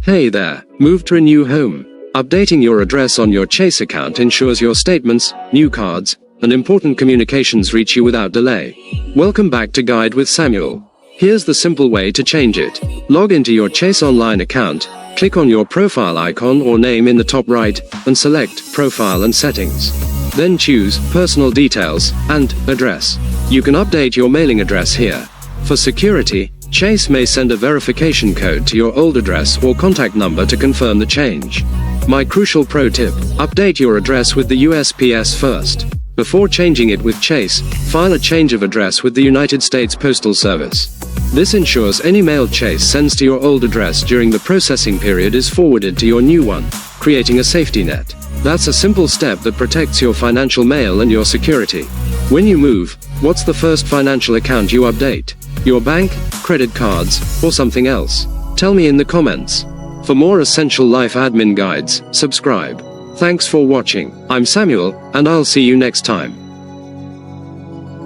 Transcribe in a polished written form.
Hey there, moved to a new home. Updating your address on your Chase account ensures your statements, new cards, and important communications reach you without delay. Welcome back to Guide with Samuel. Here's the simple way to change it. Log into your Chase Online account, click on your profile icon or name in the top right, and select Profile and Settings. Then choose Personal Details and Address. You can update your mailing address here. For security, Chase may send a verification code to your old address or contact number to confirm the change. My crucial pro tip: update your address with the USPS first. Before changing it with Chase, file a change of address with the United States Postal Service. This ensures any mail Chase sends to your old address during the processing period is forwarded to your new one, creating a safety net. That's a simple step that protects your financial mail and your security. When you move, what's the first financial account you update? Your bank, credit cards, or something else? Tell me in the comments. For more essential life admin guides, subscribe. Thanks for watching. I'm Samuel, and I'll see you next time.